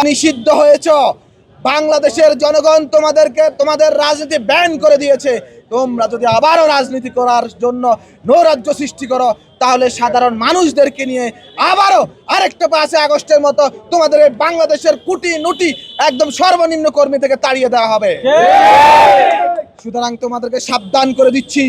নিষিদ্ধ হয়েছ। বাংলাদেশের জনগণ তোমাদের রাজনীতি ব্যান করে দিয়েছে। তোমরা যদি আবারও রাজনীতি করার জন্য নৈরাজ্য সৃষ্টি করো, তাহলে সাধারণ মানুষদেরকে নিয়ে আবারও আরেকটা 5 আগস্টের মতো তোমাদের এই বাংলাদেশের কুটি নুটি একদম সর্বনিম্ন কর্মী থেকে তাড়িয়ে দেওয়া হবে। সুতরাং তোমাদেরকে সাবধান করে দিচ্ছি,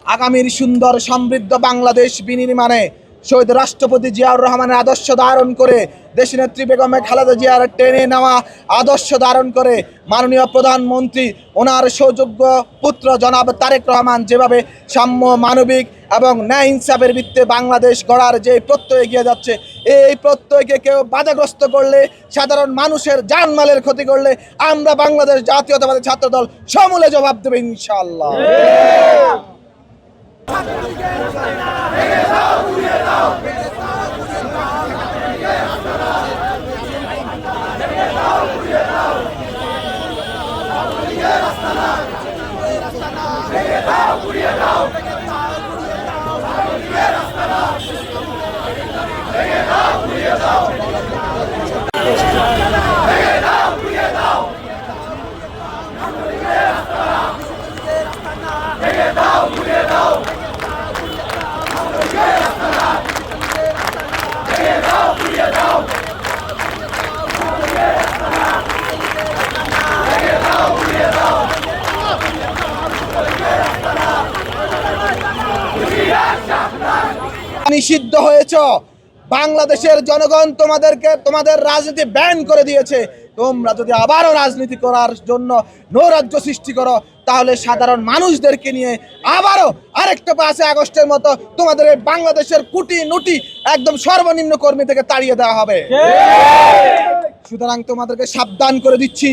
আগামীর সুন্দর সমৃদ্ধ বাংলাদেশ বিনির্মাণে শহীদ রাষ্ট্রপতি জিয়াউর রহমানের আদর্শ ধারণ করে, দেশনেত্রী বেগম খালেদা জিয়ার টেনে নেওয়া আদর্শ ধারণ করে মাননীয় প্রধানমন্ত্রী ওনার সৌযোগ্য পুত্র জনাব তারেক রহমান যেভাবে সাম্য, মানবিক এবং ন্যায় ইনসাফের ভিত্তিতে বাংলাদেশ গড়ার যে প্রত্যয় এগিয়ে যাচ্ছে, এই প্রত্যয়কে কেউ বাধাগ্রস্ত করলে, সাধারণ মানুষের জানমালের ক্ষতি করলে আমরা বাংলাদেশ জাতীয়তাবাদী ছাত্রদল সমূলে জবাব দেবে ইনশাআল্লাহ। নিষিদ্ধ হয়েছ। বাংলাদেশের জনগণ তোমাদের রাজনীতি ব্যান করে দিয়েছে। তোমরা যদি আবারও রাজনীতি করার জন্য নৈরাজ্য সৃষ্টি করো, তাহলে সাধারণ মানুষদেরকে নিয়ে আবারও আরেকটা 5 আগস্টের মতো তোমাদের এই বাংলাদেশের কুটি নুটি একদম সর্বনিম্ন কর্মী থেকে তাড়িয়ে দেওয়া হবে। সুতরাং তোমাদেরকে সাবধান করে দিচ্ছি,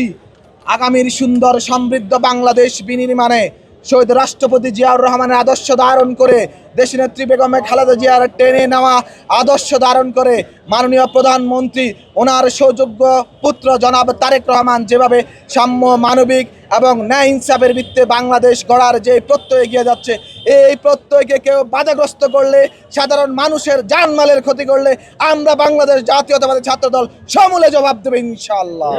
আগামীর সুন্দর সমৃদ্ধ বাংলাদেশ বিনির্মাণে শহীদ রাষ্ট্রপতি জিয়াউর রহমানের আদর্শ ধারণ করে, দেশনেত্রী বেগম খালেদা জিয়ার টেনে নেওয়া আদর্শ ধারণ করে মাননীয় প্রধানমন্ত্রী ওনার সৌযোগ্য পুত্র জনাব তারেক রহমান যেভাবে সাম্য, মানবিক এবং ন্যায় ইনসাফের ভিত্তিতে বাংলাদেশ গড়ার যে প্রত্যয় এগিয়ে যাচ্ছে, এই প্রত্যয়কে কেউ বাধাগ্রস্ত করলে, সাধারণ মানুষের জানমালের ক্ষতি করলে আমরা বাংলাদেশ জাতীয়তাবাদী ছাত্রদল সমূলে জবাব দেবে ইনশাআল্লাহ।